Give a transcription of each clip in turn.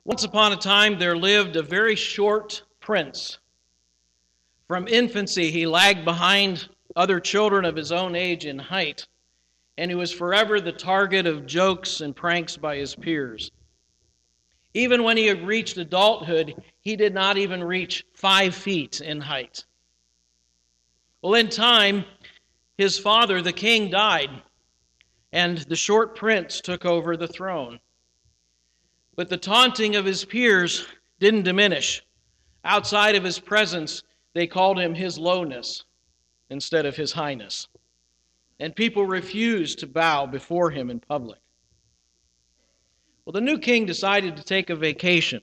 Once upon a time, there lived a very short prince. From infancy, he lagged behind other children of his own age in height, and he was forever the target of jokes and pranks by his peers. Even when he had reached adulthood, he did not even reach 5 feet in height. Well, in time, his father, the king, died, and the short prince took over the throne. But the taunting of his peers didn't diminish. Outside of his presence, they called him his lowness instead of his highness. And people refused to bow before him in public. Well, the new king decided to take a vacation.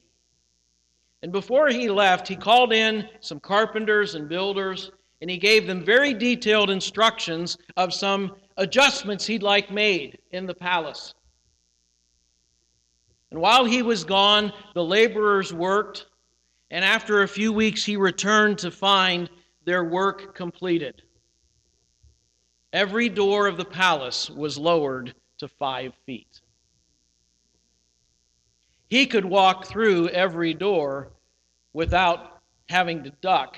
And before he left, he called in some carpenters and builders, and he gave them very detailed instructions of some adjustments he'd like made in the palace. And while he was gone, the laborers worked, and after a few weeks he returned to find their work completed. Every door of the palace was lowered to 5 feet. He could walk through every door without having to duck.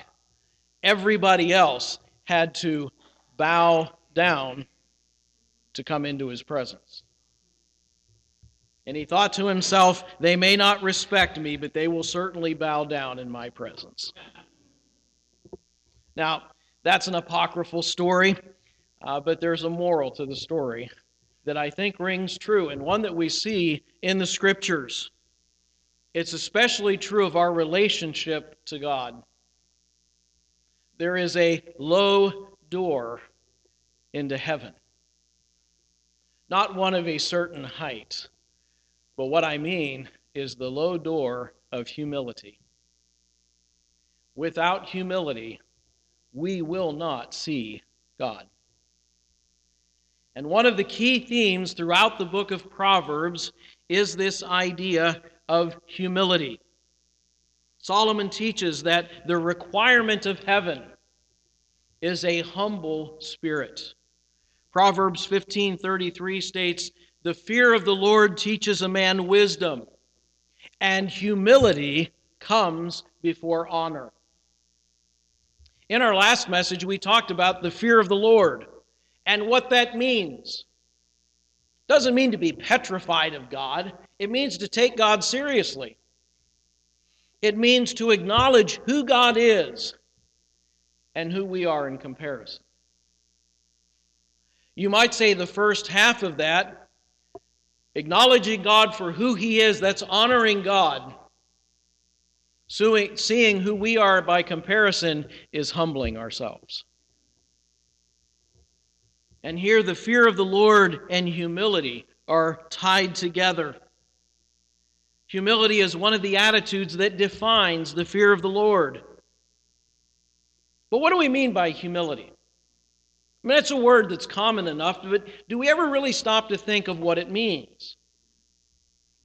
Everybody else had to bow down to come into his presence. And he thought to himself, they may not respect me, but they will certainly bow down in my presence. Now, that's an apocryphal story, but there's a moral to the story that I think rings true, and one that we see in the Scriptures. It's especially true of our relationship to God. There is a low door into heaven, not one of a certain height. But what I mean is the low door of humility. Without humility, we will not see God. And one of the key themes throughout the book of Proverbs is this idea of humility. Solomon teaches that the requirement of heaven is a humble spirit. Proverbs 15:33 states, "The fear of the Lord teaches a man wisdom, and humility comes before honor." In our last message, we talked about the fear of the Lord and what that means. It doesn't mean to be petrified of God. It means to take God seriously. It means to acknowledge who God is and who we are in comparison. You might say the first half of that, acknowledging God for who He is, that's honoring God. Seeing who we are by comparison is humbling ourselves. And here the fear of the Lord and humility are tied together. Humility is one of the attitudes that defines the fear of the Lord. But what do we mean by humility? I mean, it's a word that's common enough, but do we ever really stop to think of what it means?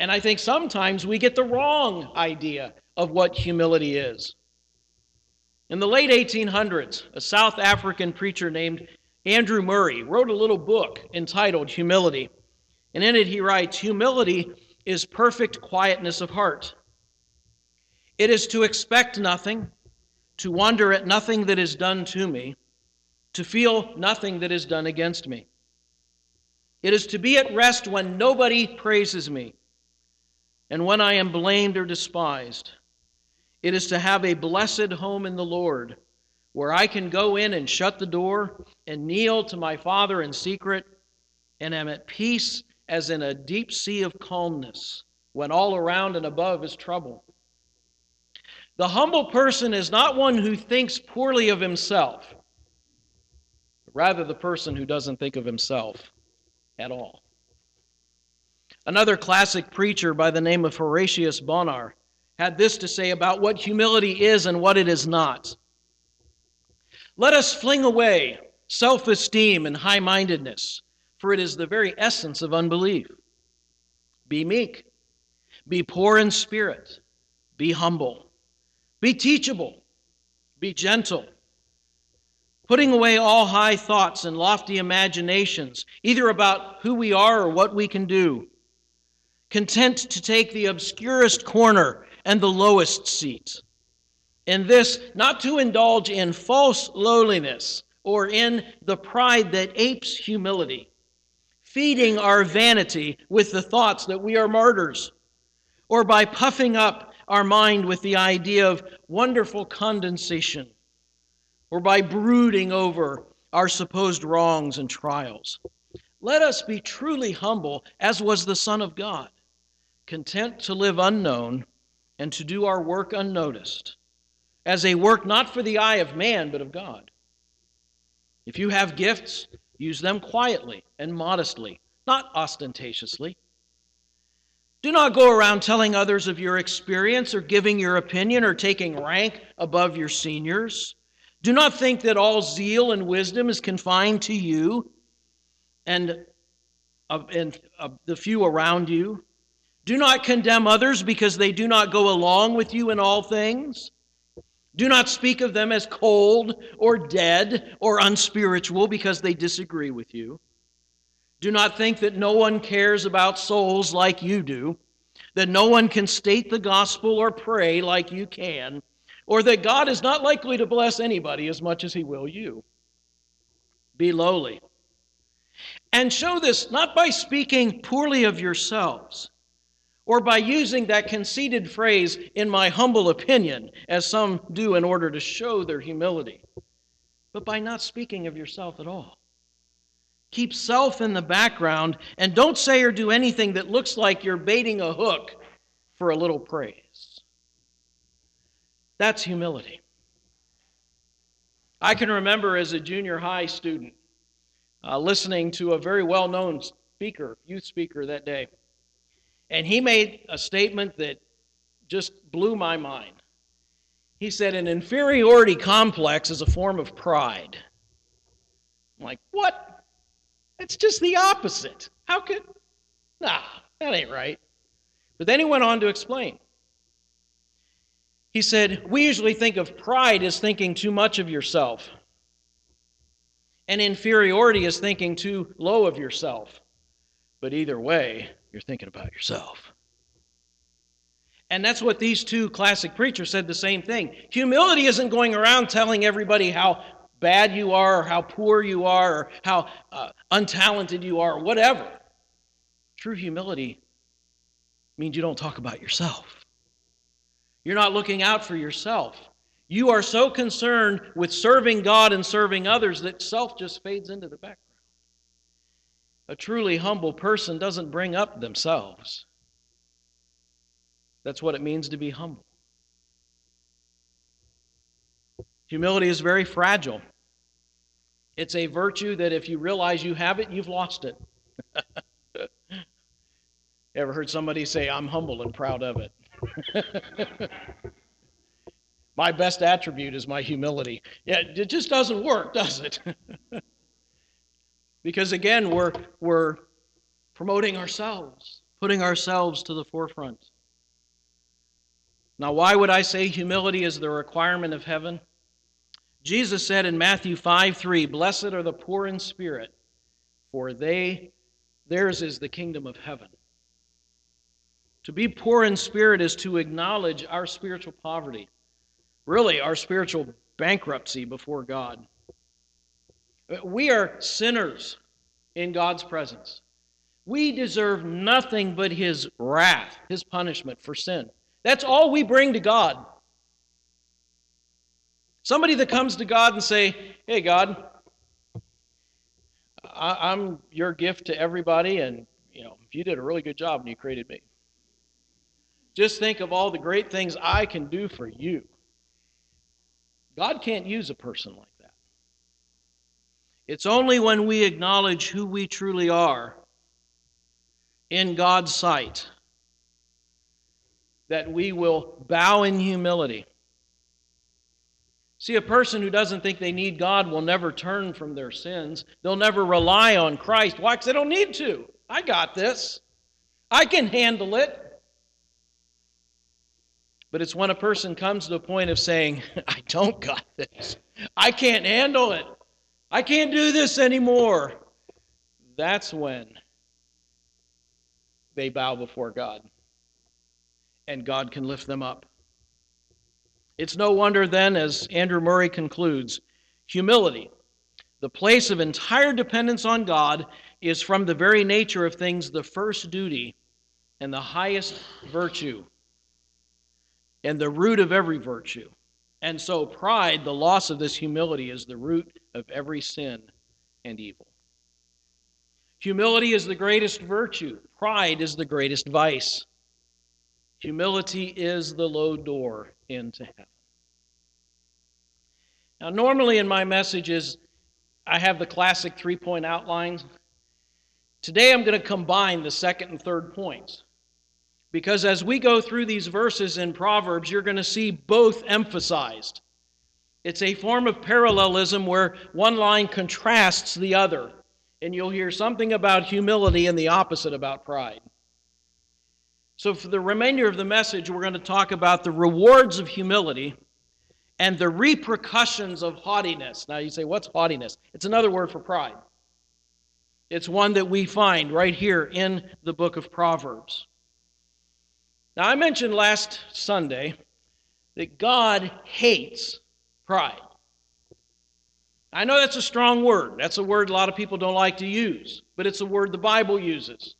And I think sometimes we get the wrong idea of what humility is. In the late 1800s, a South African preacher named Andrew Murray wrote a little book entitled Humility. And in it he writes, "Humility is perfect quietness of heart. It is to expect nothing, to wonder at nothing that is done to me, to feel nothing that is done against me. It is to be at rest when nobody praises me, and when I am blamed or despised. It is to have a blessed home in the Lord, where I can go in and shut the door and kneel to my Father in secret, and am at peace as in a deep sea of calmness, when all around and above is trouble. The humble person is not one who thinks poorly of himself, but rather the person who doesn't think of himself at all." Another classic preacher by the name of Horatius Bonar had this to say about what humility is and what it is not. "Let us fling away self-esteem and high-mindedness, for it is the very essence of unbelief. Be meek, be poor in spirit, be humble, be teachable, be gentle, putting away all high thoughts and lofty imaginations, either about who we are or what we can do. content to take the obscurest corner and the lowest seat. And this, not to indulge in false lowliness or in the pride that apes humility, feeding our vanity with the thoughts that we are martyrs, or by puffing up our mind with the idea of wonderful condensation, or by brooding over our supposed wrongs and trials. Let us be truly humble, as was the Son of God, content to live unknown and to do our work unnoticed, as a work not for the eye of man, but of God. If you have gifts, use them quietly and modestly, not ostentatiously. Do not go around telling others of your experience or giving your opinion or taking rank above your seniors. Do not think that all zeal and wisdom is confined to you and the few around you. Do not condemn others because they do not go along with you in all things. Do not speak of them as cold or dead or unspiritual because they disagree with you. Do not think that no one cares about souls like you do, that no one can state the gospel or pray like you can, or that God is not likely to bless anybody as much as he will you. Be lowly. And show this not by speaking poorly of yourselves, or by using that conceited phrase, in my humble opinion, as some do in order to show their humility, but by not speaking of yourself at all. Keep self in the background, and don't say or do anything that looks like you're baiting a hook for a little praise. That's humility. I can remember as a junior high student listening to a very well-known speaker, youth speaker that day. And he made a statement that just blew my mind. He said, an inferiority complex is a form of pride. I'm like, what? It's just the opposite. How could? Nah, that ain't right. But then he went on to explain. He said, we usually think of pride as thinking too much of yourself. And inferiority as thinking too low of yourself. But either way, you're thinking about yourself. And that's what these two classic preachers said the same thing. Humility isn't going around telling everybody how bad you are, or how poor you are, or how untalented you are, or whatever. True humility means you don't talk about yourself. You're not looking out for yourself. You are so concerned with serving God and serving others that self just fades into the background. A truly humble person doesn't bring up themselves. That's what it means to be humble. Humility is very fragile. It's a virtue that if you realize you have it, you've lost it. Ever heard somebody say, I'm humble and proud of it? My best attribute is my humility. Yeah, it just doesn't work, does it? Because again, we're promoting ourselves, putting ourselves to the forefront. Now, why would I say humility is the requirement of heaven? Jesus said in Matthew 5:3, blessed are the poor in spirit, for theirs is the kingdom of heaven. To be poor in spirit is to acknowledge our spiritual poverty, really our spiritual bankruptcy before God. We are sinners in God's presence. We deserve nothing but His wrath, His punishment for sin. That's all we bring to God. Somebody that comes to God and say, hey God, I'm your gift to everybody, and you did a really good job when you created me. Just think of all the great things I can do for you. God can't use a person like that. It's only when we acknowledge who we truly are in God's sight that we will bow in humility. See, a person who doesn't think they need God will never turn from their sins. They'll never rely on Christ. Why? Because they don't need to. I got this. I can handle it. But it's when a person comes to the point of saying, I don't got this. I can't handle it. I can't do this anymore. That's when they bow before God, and God can lift them up. It's no wonder then, as Andrew Murray concludes, humility, the place of entire dependence on God, is from the very nature of things the first duty and the highest virtue and the root of every virtue. And so pride, the loss of this humility, is the root of every sin and evil. Humility is the greatest virtue. Pride is the greatest vice. Humility is the low door into heaven. Now, normally in my messages, I have the classic three-point outlines. Today I'm going to combine the second and third points, because as we go through these verses in Proverbs, you're going to see both emphasized. It's a form of parallelism where one line contrasts the other, and you'll hear something about humility and the opposite about pride. So for the remainder of the message, we're going to talk about the rewards of humility and the repercussions of haughtiness. Now you say, what's haughtiness? It's another word for pride. It's one that we find right here in the book of Proverbs. Now I mentioned last Sunday that God hates pride. I know that's a strong word. That's a word a lot of people don't like to use, but it's a word the Bible uses.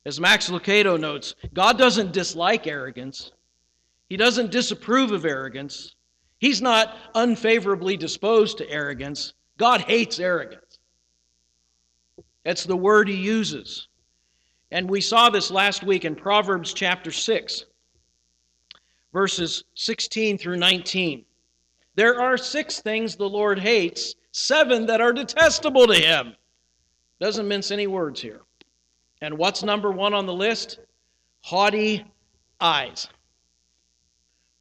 As Max Lucado notes, God doesn't dislike arrogance. He doesn't disapprove of arrogance. He's not unfavorably disposed to arrogance. God hates arrogance. That's the word he uses. And we saw this last week in Proverbs chapter 6, verses 16 through 19. There are 6 things the Lord hates, 7 that are detestable to him. Doesn't mince any words here. And what's number 1 on the list? Haughty eyes.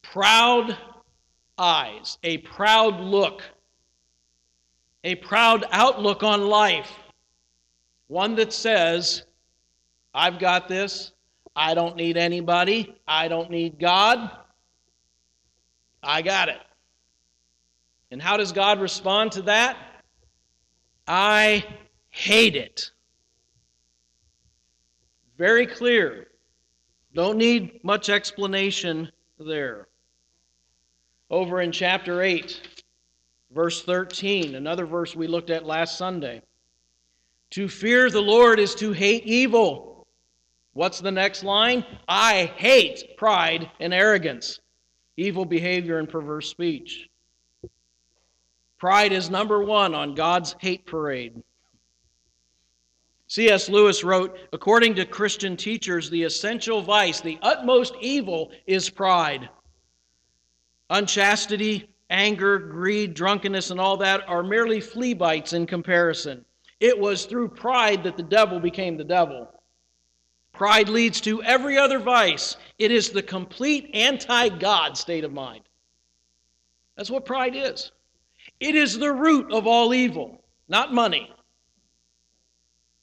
Proud eyes. A proud look. A proud outlook on life. One that says, I've got this. I don't need anybody. I don't need God. I got it. And how does God respond to that? I hate it. Very clear. Don't need much explanation there. Over in chapter 8, verse 13, another verse we looked at last Sunday. To fear the Lord is to hate evil. What's the next line? I hate pride and arrogance, evil behavior and perverse speech. Pride is number 1 on God's hate parade. C.S. Lewis wrote, according to Christian teachers, the essential vice, the utmost evil, is pride. Unchastity, anger, greed, drunkenness, and all that are merely flea bites in comparison. It was through pride that the devil became the devil. Pride leads to every other vice. It is the complete anti-God state of mind. That's what pride is. It is the root of all evil, not money.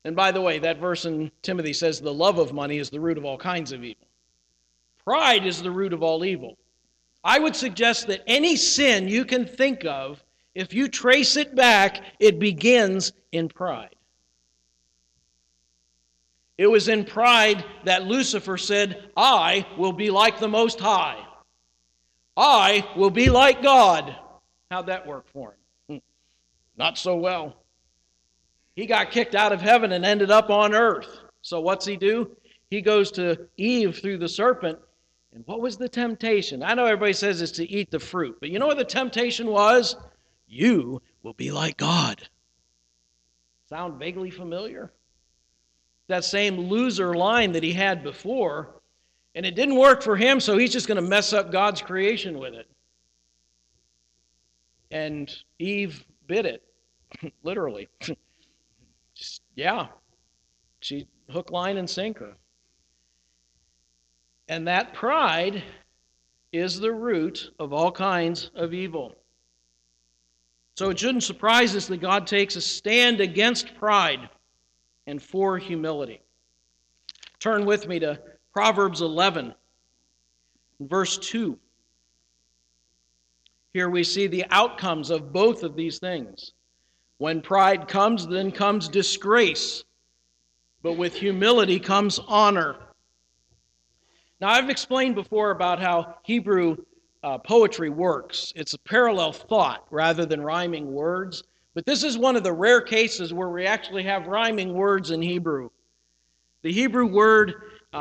And by the way, that verse in Timothy says the love of money is the root of all kinds of evil. Pride is the root of all evil. I would suggest that any sin you can think of, if you trace it back, it begins in pride. It was in pride that Lucifer said, I will be like the Most High. I will be like God. How'd that work for him? Not so well. He got kicked out of heaven and ended up on earth. So what's he do? He goes to Eve through the serpent. And what was the temptation? I know everybody says it's to eat the fruit, but you know what the temptation was? You will be like God. Sound vaguely familiar? That same loser line that he had before, and it didn't work for him, so he's just going to mess up God's creation with it. And Eve bit it, literally. Yeah, she hook, line, and sinker. And that pride is the root of all kinds of evil. So it shouldn't surprise us that God takes a stand against pride and for humility. Turn with me to Proverbs 11, verse 2. Here we see the outcomes of both of these things. When pride comes, then comes disgrace. but with humility comes honor. Now, I've explained before about how Hebrew poetry works. It's a parallel thought rather than rhyming words, but this is one of the rare cases where we actually have rhyming words in Hebrew. The Hebrew word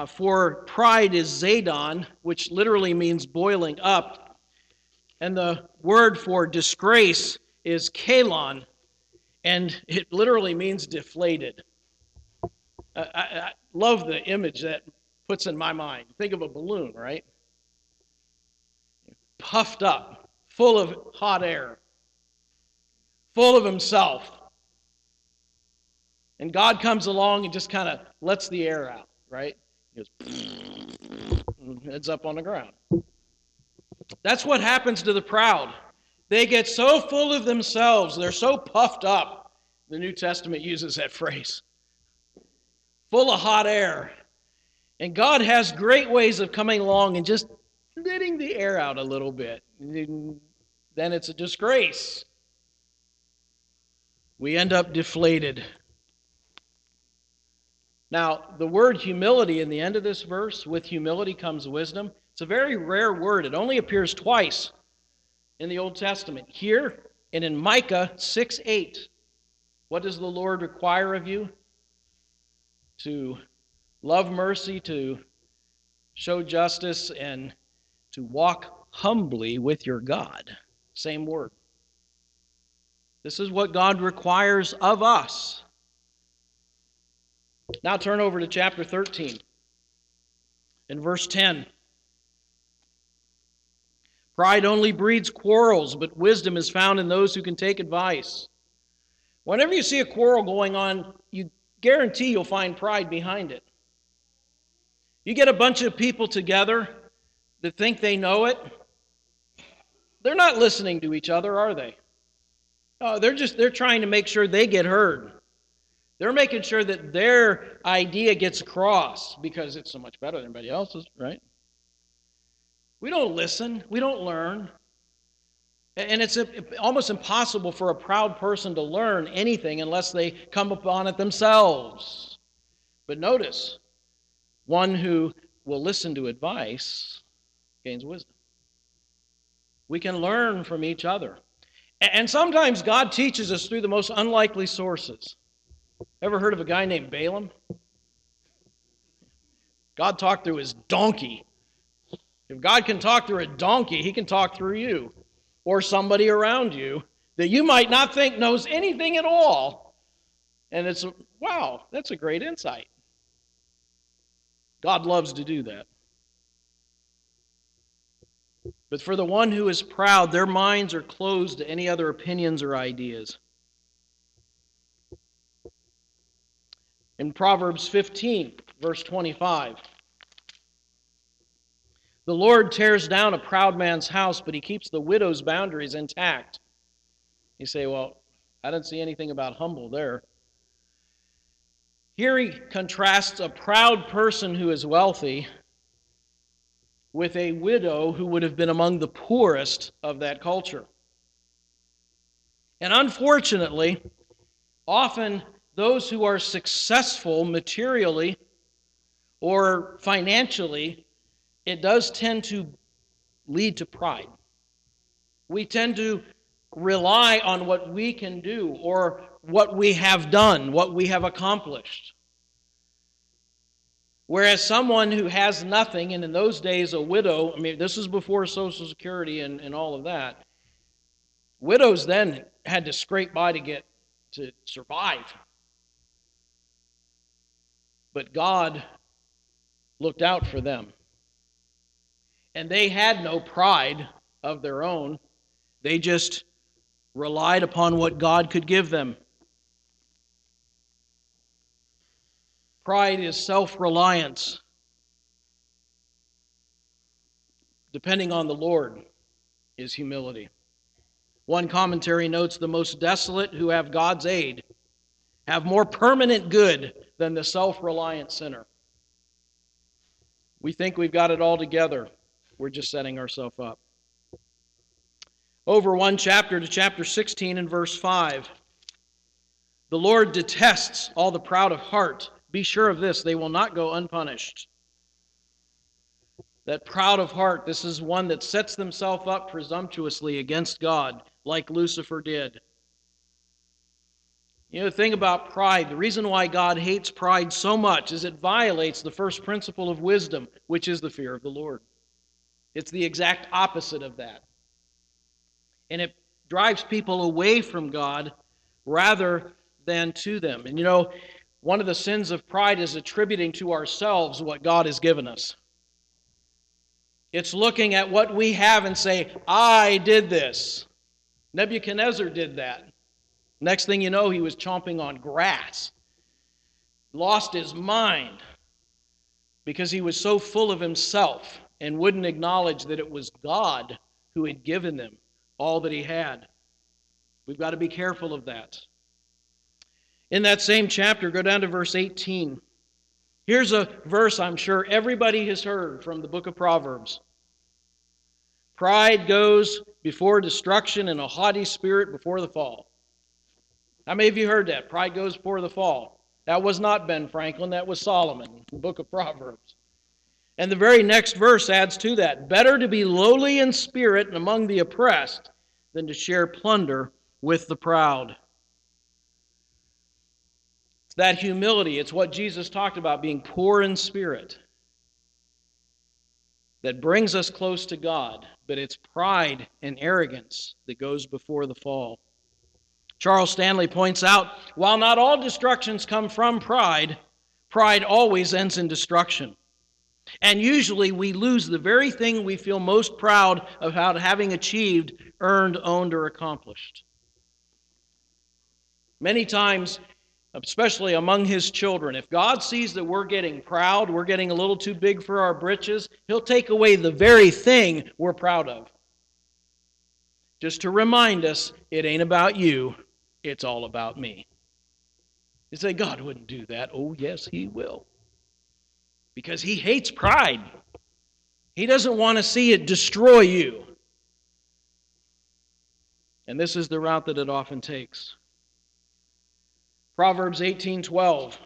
for pride is zadon, which literally means boiling up, and the word for disgrace is kalon, and it literally means deflated. I love the image that puts in my mind. Think of a balloon, right? Puffed up, full of hot air, full of himself. And God comes along and just kind of lets the air out, right? He goes, heads up on the ground. That's what happens to the proud. They get so full of themselves, they're so puffed up. The New Testament uses that phrase. Full of hot air. And God has great ways of coming along and just letting the air out a little bit. Then it's a disgrace. We end up deflated. Now, the word humility in the end of this verse, with humility comes wisdom. It's a very rare word. It only appears twice in the Old Testament. Here and in Micah 6:8. What does the Lord require of you? To love mercy, to show justice, and to walk humbly with your God. Same word. This is what God requires of us. Now turn over to chapter 13 in verse 10. Pride only breeds quarrels, but wisdom is found in those who can take advice. Whenever you see a quarrel going on, you guarantee you'll find pride behind it. You get a bunch of people together that think they know it. They're not listening to each other, are they? Oh, they're trying to make sure they get heard. They're making sure that their idea gets across because it's so much better than everybody else's, right? We don't listen. We don't learn. And it's almost impossible for a proud person to learn anything unless they come upon it themselves. But notice, one who will listen to advice gains wisdom. We can learn from each other. And sometimes God teaches us through the most unlikely sources. Ever heard of a guy named Balaam? God talked through his donkey. If God can talk through a donkey, he can talk through you or somebody around you that you might not think knows anything at all. And it's, wow, that's a great insight. God loves to do that. But for the one who is proud, their minds are closed to any other opinions or ideas. In Proverbs 15, verse 25, the Lord tears down a proud man's house, but he keeps the widow's boundaries intact. You say, well, I didn't see anything about humble there. Here he contrasts a proud person who is wealthy with a widow who would have been among the poorest of that culture. And unfortunately, often those who are successful materially or financially, it does tend to lead to pride. We tend to rely on what we can do or what we have done, what we have accomplished. Whereas someone who has nothing, and in those days a widow, this was before Social Security and all of that, widows then had to scrape by to survive. But God looked out for them. And they had no pride of their own. They just relied upon what God could give them. Pride is self-reliance. Depending on the Lord is humility. One commentary notes, the most desolate who have God's aid have more permanent good than the self-reliant sinner. We think we've got it all together. We're just setting ourselves up. Over one chapter to chapter 16 and verse 5. The Lord detests all the proud of heart, be sure of this, they will not go unpunished. That proud of heart, this is one that sets themselves up presumptuously against God, like Lucifer did. You know, the thing about pride, the reason why God hates pride so much is it violates the first principle of wisdom, which is the fear of the Lord. It's the exact opposite of that. And it drives people away from God rather than to them. And you know, one of the sins of pride is attributing to ourselves what God has given us. It's looking at what we have and say, I did this. Nebuchadnezzar did that. Next thing you know, he was chomping on grass. Lost his mind because he was so full of himself and wouldn't acknowledge that it was God who had given them all that he had. We've got to be careful of that. In that same chapter, go down to verse 18. Here's a verse I'm sure everybody has heard from the book of Proverbs. Pride goes before destruction and a haughty spirit before the fall. How many of you heard that? Pride goes before the fall. That was not Ben Franklin, that was Solomon in the book of Proverbs. And the very next verse adds to that. Better to be lowly in spirit and among the oppressed than to share plunder with the proud. It's that humility. It's what Jesus talked about, being poor in spirit, that brings us close to God. But it's pride and arrogance that goes before the fall. Charles Stanley points out, while not all destructions come from pride, pride always ends in destruction. And usually we lose the very thing we feel most proud of having achieved, earned, owned, or accomplished. Many times, especially among his children, if God sees that we're getting proud, we're getting a little too big for our britches, he'll take away the very thing we're proud of. Just to remind us, it ain't about you, it's all about me. You say, God wouldn't do that. Oh, yes, he will. Because he hates pride. He doesn't want to see it destroy you. And this is the route that it often takes. Proverbs 18:12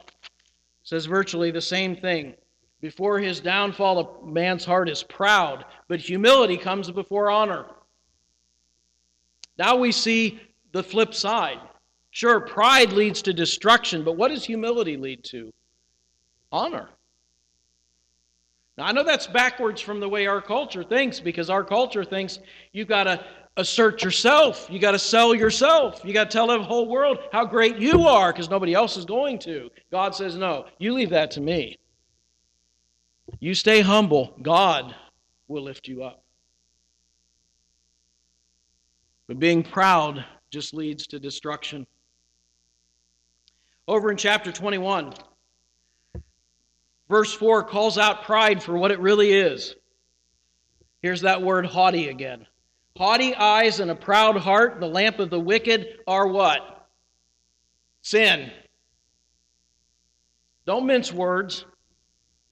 says virtually the same thing. Before his downfall, a man's heart is proud, but humility comes before honor. Now we see the flip side. Sure, pride leads to destruction, but what does humility lead to? Honor. Now, I know that's backwards from the way our culture thinks, because our culture thinks you've got to assert yourself. You've got to sell yourself. You've got to tell the whole world how great you are, because nobody else is going to. God says, no, you leave that to me. You stay humble. God will lift you up. But being proud just leads to destruction. Over in chapter 21, verse 4 calls out pride for what it really is. Here's that word haughty again. Haughty eyes and a proud heart, the lamp of the wicked, are what? Sin. Don't mince words.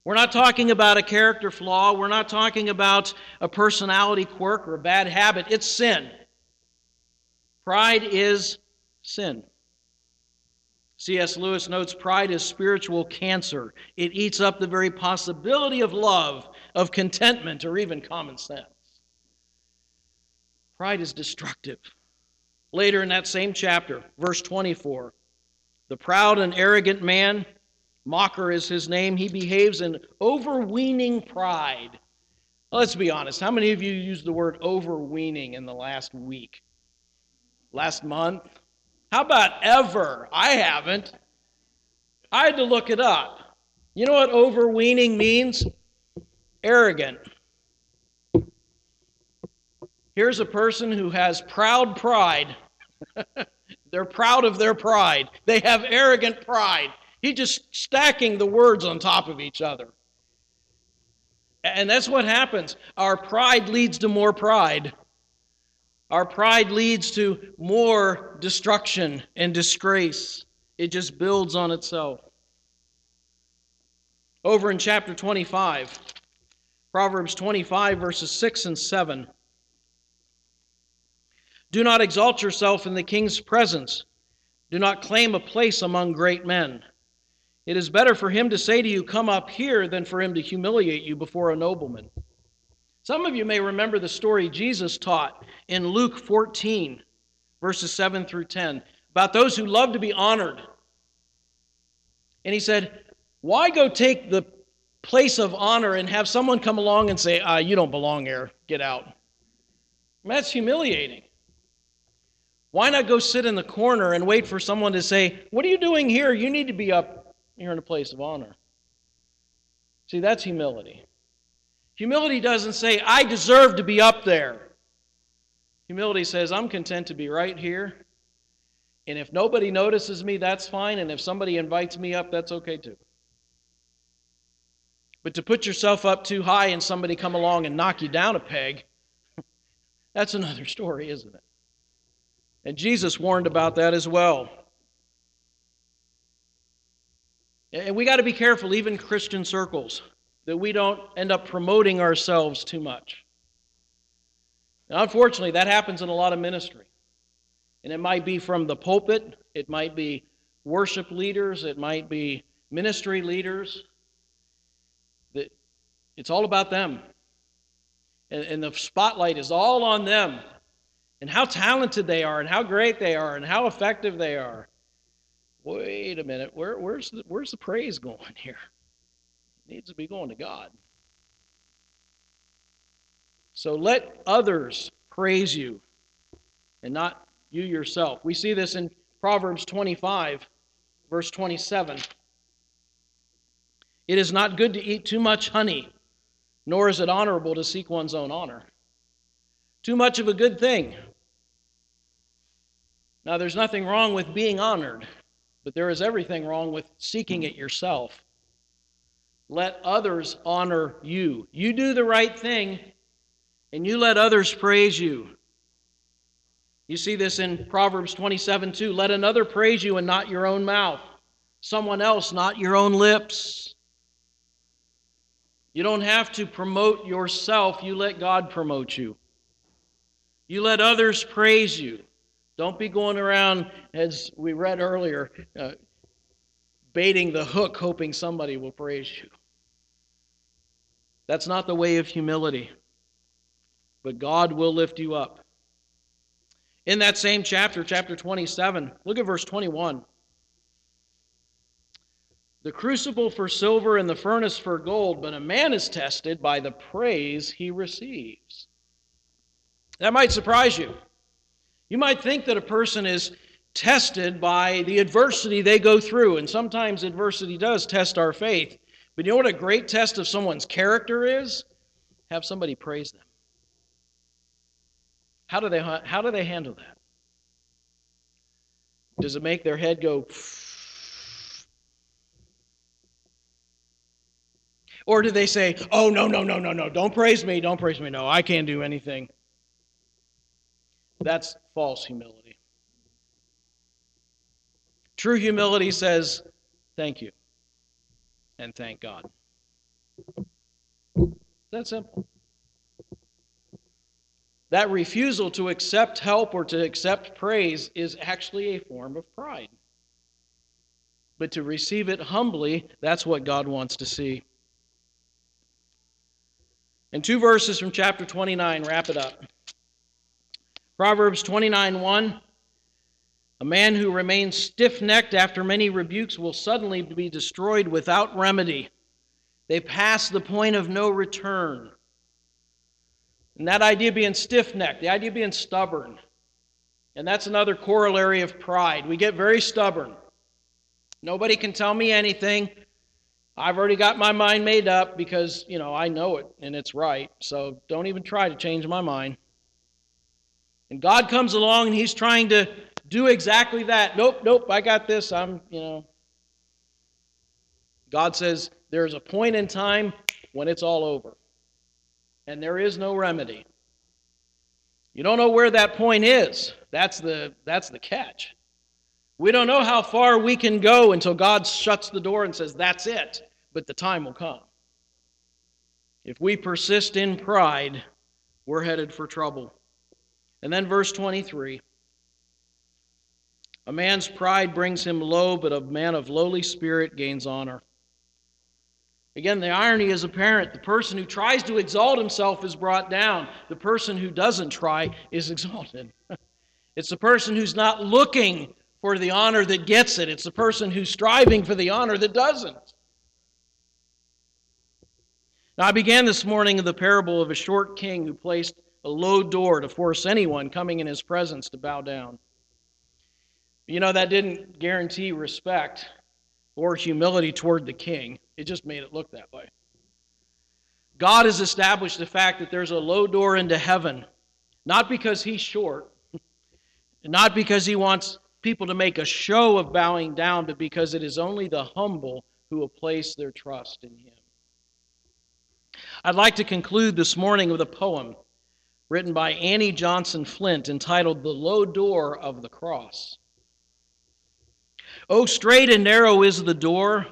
We're not talking about a character flaw. We're not talking about a personality quirk or a bad habit. It's sin. Pride is sin. C.S. Lewis notes pride is spiritual cancer. It eats up the very possibility of love, of contentment, or even common sense. Pride is destructive. Later in that same chapter, verse 24, the proud and arrogant man, mocker is his name, he behaves in overweening pride. Well, let's be honest. How many of you used the word overweening in the last week? Last month? How about ever? I haven't. I had to look it up. You know what overweening means? Arrogant. Here's a person who has proud pride. They're proud of their pride. They have arrogant pride. He's just stacking the words on top of each other. And that's what happens. Our pride leads to more pride. Our pride leads to more destruction and disgrace. It just builds on itself. Over in chapter 25, Proverbs 25, verses 6 and 7. Do not exalt yourself in the king's presence. Do not claim a place among great men. It is better for him to say to you, 'Come up here,' than for him to humiliate you before a nobleman." Some of you may remember the story Jesus taught in Luke 14, verses 7 through 10, about those who love to be honored. And he said, why go take the place of honor and have someone come along and say, "You don't belong here, get out"? That's humiliating. Why not go sit in the corner and wait for someone to say, "What are you doing here? You need to be up here in a place of honor"? See, that's humility. Humility doesn't say, "I deserve to be up there." Humility says, "I'm content to be right here. And if nobody notices me, that's fine. And if somebody invites me up, that's okay too." But to put yourself up too high and somebody come along and knock you down a peg, that's another story, isn't it? And Jesus warned about that as well. And we got to be careful, even Christian circles, that we don't end up promoting ourselves too much. Now, unfortunately, that happens in a lot of ministry. And it might be from the pulpit, it might be worship leaders, it might be ministry leaders. It's all about them. And the spotlight is all on them. And how talented they are, and how great they are, and how effective they are. Wait a minute, where's the praise going here? It needs to be going to God. So let others praise you, and not you yourself. We see this in Proverbs 25, verse 27. "It is not good to eat too much honey, nor is it honorable to seek one's own honor." Too much of a good thing. Now, there's nothing wrong with being honored, but there is everything wrong with seeking it yourself. Let others honor you. You do the right thing, and you let others praise you. You see this in Proverbs 27, too. "Let another praise you and not your own mouth. Someone else, not your own lips." You don't have to promote yourself. You let God promote you. You let others praise you. Don't be going around, as we read earlier, baiting the hook, hoping somebody will praise you. That's not the way of humility. But God will lift you up. In that same chapter, chapter 27, look at verse 21. "The crucible for silver and the furnace for gold, but a man is tested by the praise he receives." That might surprise you. You might think that a person is tested by the adversity they go through, and sometimes adversity does test our faith. But you know what a great test of someone's character is? Have somebody praise them. How do they handle that? Does it make their head go? Or do they say, "Oh, no, don't praise me, no, I can't do anything"? That's false humility. True humility says, "Thank you," and "Thank God." That's simple. That refusal to accept help or to accept praise is actually a form of pride. But to receive it humbly, that's what God wants to see. And 2 verses from chapter 29 wrap it up. Proverbs 29:1, "A man who remains stiff-necked after many rebukes will suddenly be destroyed without remedy. They pass the point of no return." And that idea of being stiff-necked, the idea of being stubborn, and that's another corollary of pride. We get very stubborn. Nobody can tell me anything. I've already got my mind made up because, I know it and it's right. So don't even try to change my mind. And God comes along and He's trying to do exactly that. Nope, I got this. God says there's a point in time when it's all over. And there is no remedy. You don't know where that point is. That's the catch. We don't know how far we can go until God shuts the door and says, "That's it." But the time will come. If we persist in pride, we're headed for trouble. And then verse 23. A man's pride brings him low, but a man of lowly spirit gains honor. Again, the irony is apparent. The person who tries to exalt himself is brought down. The person who doesn't try is exalted. It's the person who's not looking for the honor that gets it. It's the person who's striving for the honor that doesn't. Now, I began this morning with the parable of a short king who placed a low door to force anyone coming in his presence to bow down. You know, that didn't guarantee respect or humility toward the king. It just made it look that way. God has established the fact that there's a low door into heaven, not because he's short, not because he wants people to make a show of bowing down, but because it is only the humble who will place their trust in him. I'd like to conclude this morning with a poem written by Annie Johnson Flint entitled The Low Door of the Cross. Oh, straight and narrow is the door,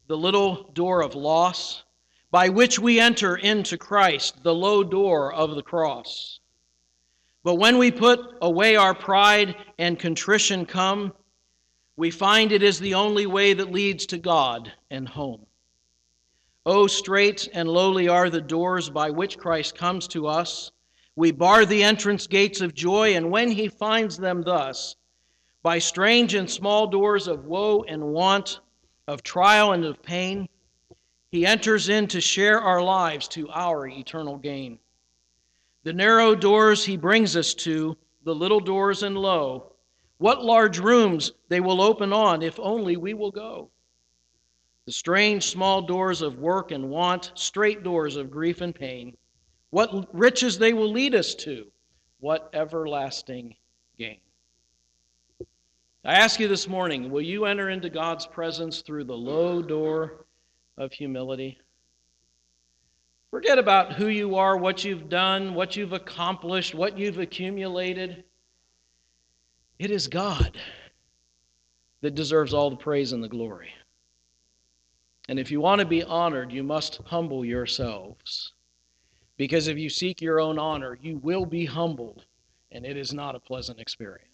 the little door of loss, by which we enter into Christ, the low door of the cross. But when we put away our pride and contrition come, we find it is the only way that leads to God and home. Oh, straight and lowly are the doors by which Christ comes to us. We bar the entrance gates of joy, and when he finds them thus, by strange and small doors of woe and want, of trial and of pain, he enters in to share our lives to our eternal gain. The narrow doors he brings us to, the little doors and low, what large rooms they will open on if only we will go. The strange small doors of work and want, straight doors of grief and pain, what riches they will lead us to, what everlasting gain. I ask you this morning, will you enter into God's presence through the low door of humility? Forget about who you are, what you've done, what you've accomplished, what you've accumulated. It is God that deserves all the praise and the glory. And if you want to be honored, you must humble yourselves. Because if you seek your own honor, you will be humbled, and it is not a pleasant experience.